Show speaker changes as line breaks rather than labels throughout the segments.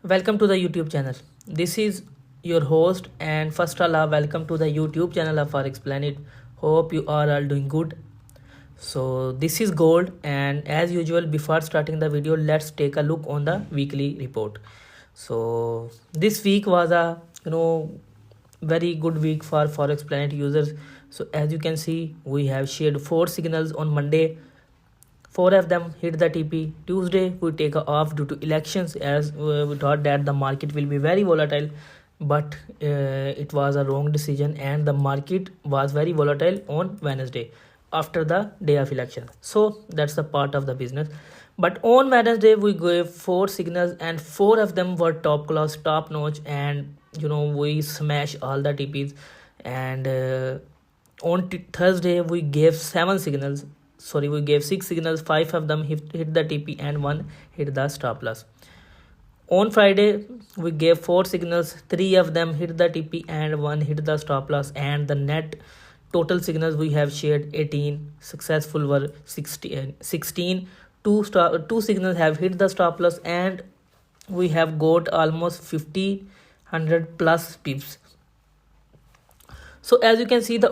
Welcome to the YouTube channel. This is your host, and first of all, welcome to the YouTube channel of Forex Planet. Hope you are all doing good. So this is gold, and as usual, before starting the video, let's take a look on the weekly report. So this week was a very good week for Forex Planet users. So as you can see, we have shared 4 signals on Monday. 4 of them hit the TP. Tuesday we take off due to elections, as we thought that the market will be very volatile, but it was a wrong decision, and the market was very volatile on Wednesday after the day of election. So that's the part of the business. But on Wednesday we gave 4 signals, and 4 of them were top class, top notch, and we smash all the TPs. And on Thursday we gave 7 signals. Sorry, we gave 6 signals. 5 of them hit the TP, and 1 hit the stop loss. On Friday we gave 4 signals. 3 of them hit the TP, and 1 hit the stop loss, and the net total signals we have shared 18. Successful were 16. Two signals have hit the stop loss, and we have got almost 100 plus pips. So as you can see, the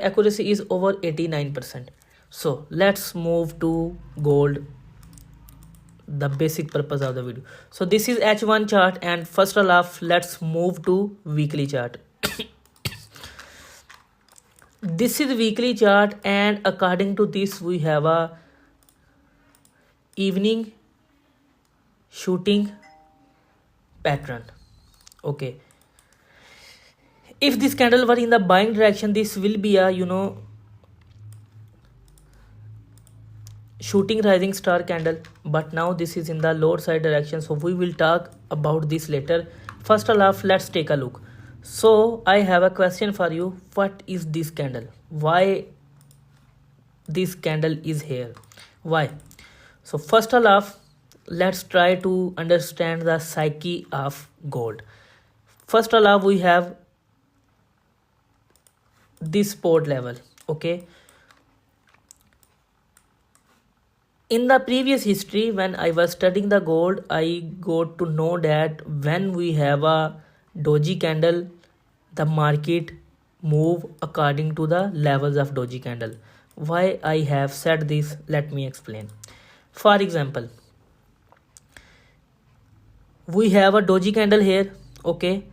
accuracy is over 89%. So let's move to gold, the basic purpose of the video. So this is H1 chart, and first of all, let's move to weekly chart. This is weekly chart, and according to this we have a evening shooting pattern. Okay, if this candle were in the buying direction, this will be a shooting rising star candle, but now this is in the lower side direction, so we will talk about this later. First of all, let's take a look. So I have a question for you. What is this candle? Why this candle is here? Why? So first of all, let's try to understand the psyche of gold. First of all, we have this support level. Okay, in the previous history, when I was studying the gold, I got to know that when we have a doji candle, the market move according to the levels of doji candle. Why I have said this, let me explain. For example, we have a doji candle here. Okay,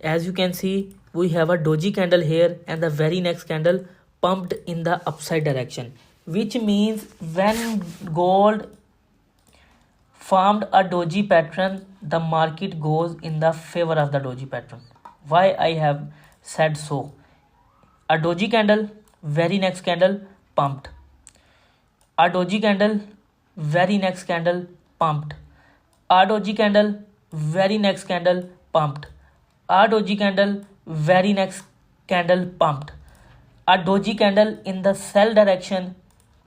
as you can see, we have a doji candle here, and the very next candle pumped in the upside direction, which means when gold formed a doji pattern, the market goes in the favor of the doji pattern. Why I have said so? A doji candle, very next candle pumped. A doji candle, very next candle pumped. A doji candle, very next candle pumped. A doji candle, very next candle pumped. A doji candle in the sell direction,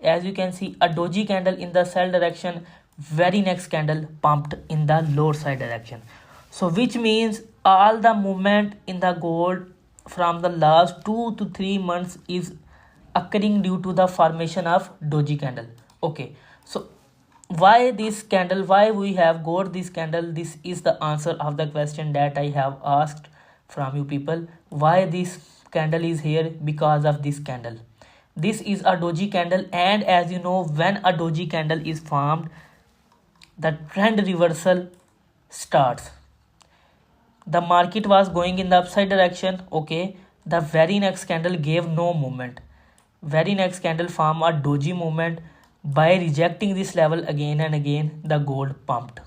as you can see, a doji candle in the sell direction, very next candle pumped in the lower side direction. So which means all the movement in the gold from the last 2 to 3 months is occurring due to the formation of doji candle. Okay, so why this candle, why we have got this candle? This is the answer of the question that I have asked from you people. Why this candle is here? Because of this candle. This is a doji candle, and as you know, when a doji candle is formed, the trend reversal starts. The market was going in the upside direction. Okay, the very next candle gave no movement. Very next candle formed a doji movement. By rejecting this level again and again, the gold pumped.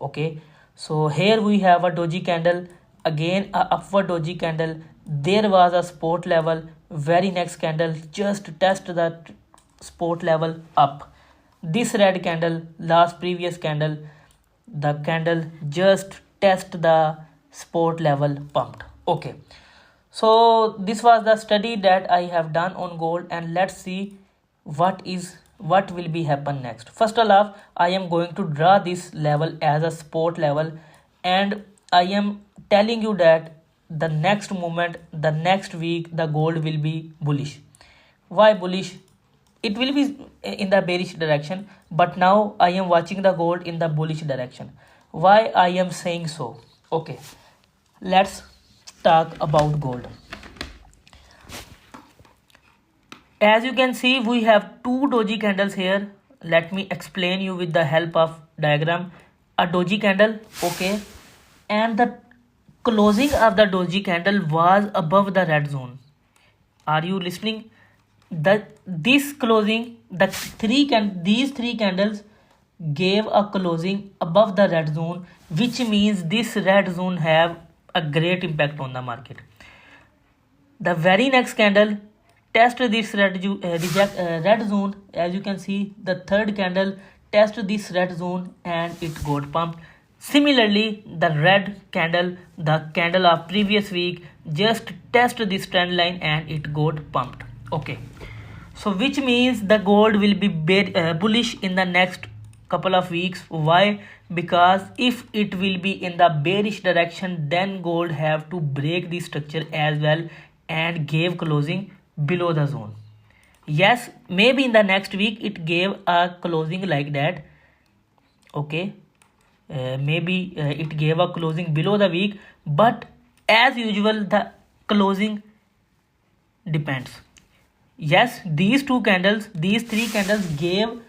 Okay, so here we have a doji candle, again a upward doji candle. There was a support level. Very next candle just test the support level up. This red candle, last previous candle, the candle just test the support level pumped. Okay, so this was the study that I have done on gold, and let's see what will be happen next. First of all, I am going to draw this level as a support level, and I am telling you that the next moment, the next week, the gold will be bullish. Why bullish? It will be in the bearish direction, but now I am watching the gold in the bullish direction. Why I am saying so? Okay, let's talk about gold. As you can see, we have two doji candles here. Let me explain you with the help of diagram. A doji candle, okay, and the closing of the doji candle was above the red zone. Are you listening? This closing, these three candles gave a closing above the red zone, which means this red zone have a great impact on the market. The very next candle test this red zone. As you can see, the third candle test this red zone and it got pumped. Similarly, the red candle, the candle of previous week, just test this trend line and it got pumped. Okay, so which means the gold will be bullish in the next couple of weeks. Why? Because if it will be in the bearish direction, then gold have to break the structure as well and gave closing below the zone. Yes, maybe in the next week it gave a closing like that. Okay, maybe it gave a closing below the week, but as usual the closing depends. Yes, these three candles gave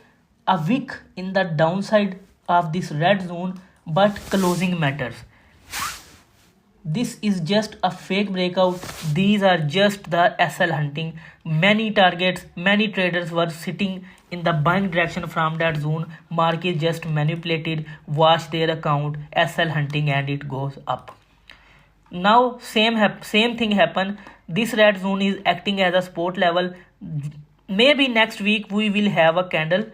a wick in the downside of this red zone, but closing matters. This is just a fake breakout. These are just the SL hunting. Many targets, many traders were sitting in the buying direction from that zone. Market just manipulated, watch their account, SL hunting, and it goes up. Now same thing happen. This red zone is acting as a support level. Maybe next week we will have a candle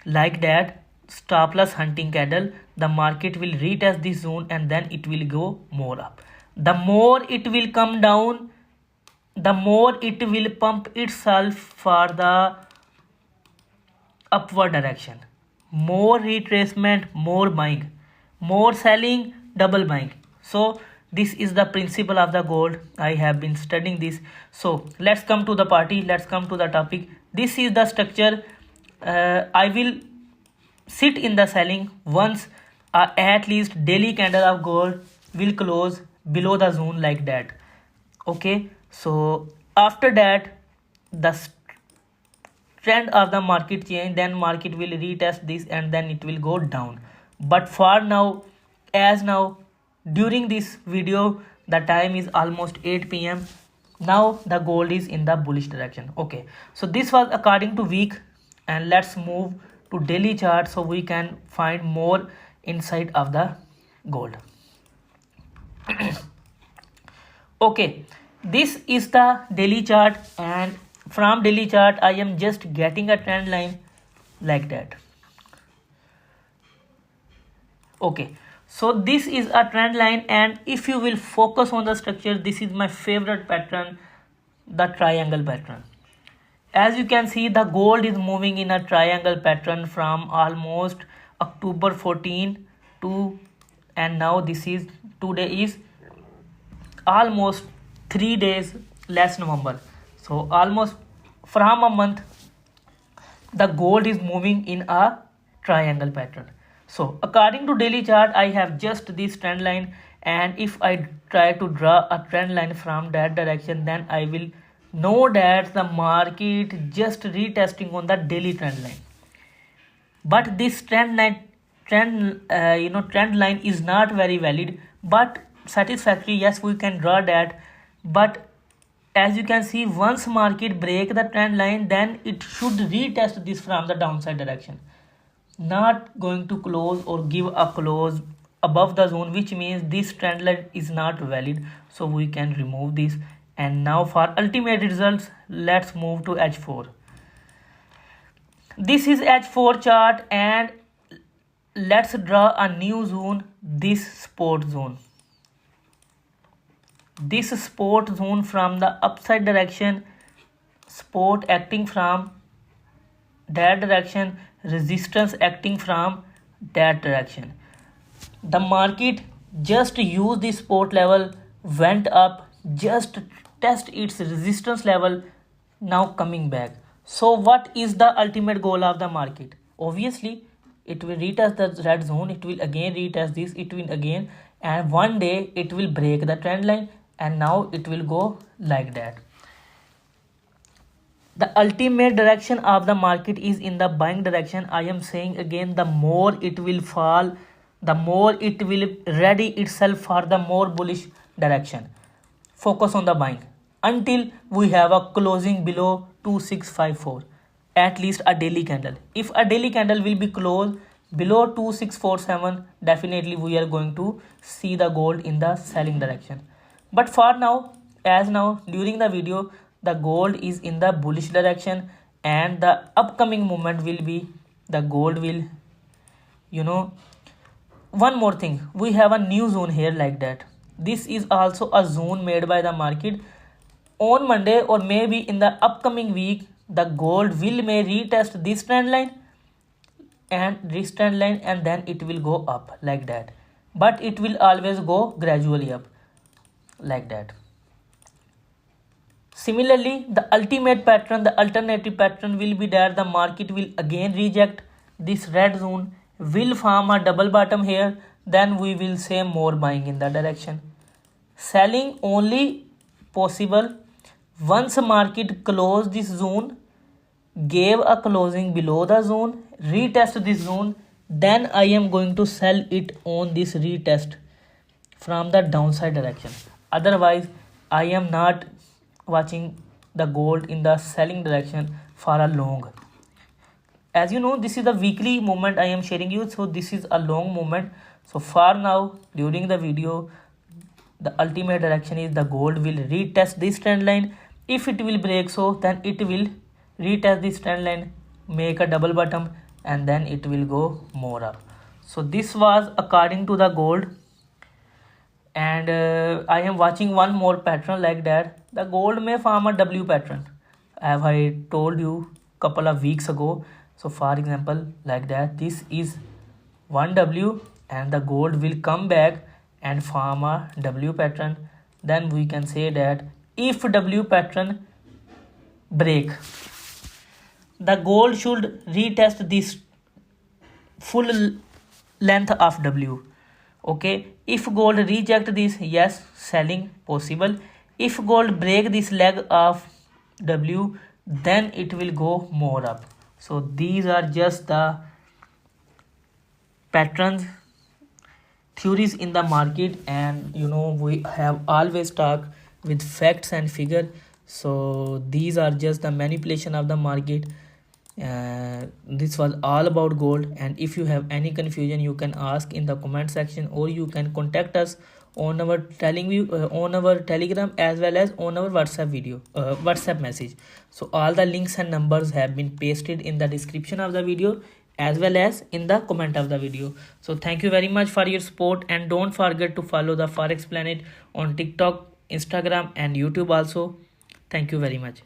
like that, stop loss hunting candle. The market will retest this zone and then it will go more up. The more it will come down, the more it will pump itself for the upward direction. More retracement, more buying, more selling, double buying. So this is the principle of the gold. I have been studying this. So let's come to the party, let's come to the topic. This is the structure. I will sit in the selling once at least daily candle of gold will close below the zone like that. Okay, so after that the trend of the market change, then market will retest this and then it will go down. But for now, as now during this video the time is almost 8 p.m. now the gold is in the bullish direction. Okay, so this was according to week, and let's move to daily chart so we can find more insight of the gold. Okay, this is the daily chart, and from daily chart I am just getting a trend line like that. Okay, so this is a trend line, and if you will focus on the structure, this is my favorite pattern, the triangle pattern. As you can see, the gold is moving in a triangle pattern from almost October 14 to, and now this is today is almost 3 days less November. So almost from a month the gold is moving in a triangle pattern. So according to daily chart I have just this trend line, and if I try to draw a trend line from that direction, then I will know that the market just retesting on the daily trend line. But this trend line is not very valid but satisfactory. Yes, we can draw that, but as you can see, once market break the trend line, then it should retest this from the downside direction, not going to close or give a close above the zone, which means this trend line is not valid. So we can remove this. And now for ultimate results, let's move to H4. This is H4 chart, and let's draw a new zone, this support zone. This support zone from the upside direction, support acting from that direction, resistance acting from that direction. The market just used the support level, went up, just test its resistance level, now coming back. So what is the ultimate goal of the market? Obviously it will retest the red zone, it will again retest this, it will again, and one day it will break the trend line, and now it will go like that. The ultimate direction of the market is in the buying direction. I am saying again, the more it will fall, the more it will ready itself for the more bullish direction. Focus on the buying until we have a closing below 2654, at least a daily candle. If a daily candle will be closed below 2647, definitely we are going to see the gold in the selling direction. But for now, as now during the video, the gold is in the bullish direction, and the upcoming movement will be the gold will, one more thing, we have a new zone here like that. This is also a zone made by the market. On Monday or maybe in the upcoming week, the gold will may retest this trend line and this trend line, and then it will go up like that, but it will always go gradually up like that. Similarly, the ultimate pattern, the alternative pattern will be that the market will again reject this red zone, will form a double bottom here, then we will say more buying in the direction. Selling only possible once market close this zone, gave a closing below the zone, retest this zone, then I am going to sell it on this retest from the downside direction. Otherwise, I am not watching the gold in the selling direction for a long. As you know, this is the weekly movement I am sharing you, so this is a long movement. So for now, during the video, the ultimate direction is the gold will retest this trend line. If it will break, so then it will retest this trend line, make a double bottom, and then it will go more up. So this was according to the gold, and I am watching one more pattern like that. The gold may form a W pattern, as I told you couple of weeks ago. So for example, like that, this is one W, and the gold will come back and form a W pattern. Then we can say that if W pattern break, the gold should retest this full length of W. Okay, if gold reject this, yes, selling possible. If gold break this leg of W, then it will go more up. So these are just the patterns, theories in the market, and we have always talked with facts and figure. So these are just the manipulation of the market. This was all about gold, and if you have any confusion, you can ask in the comment section, or you can contact us on our on our Telegram as well as on our WhatsApp message. So all the links and numbers have been pasted in the description of the video as well as in the comment of the video. So thank you very much for your support, and don't forget to follow the Forex Planet on TikTok, Instagram and YouTube also. Thank you very much.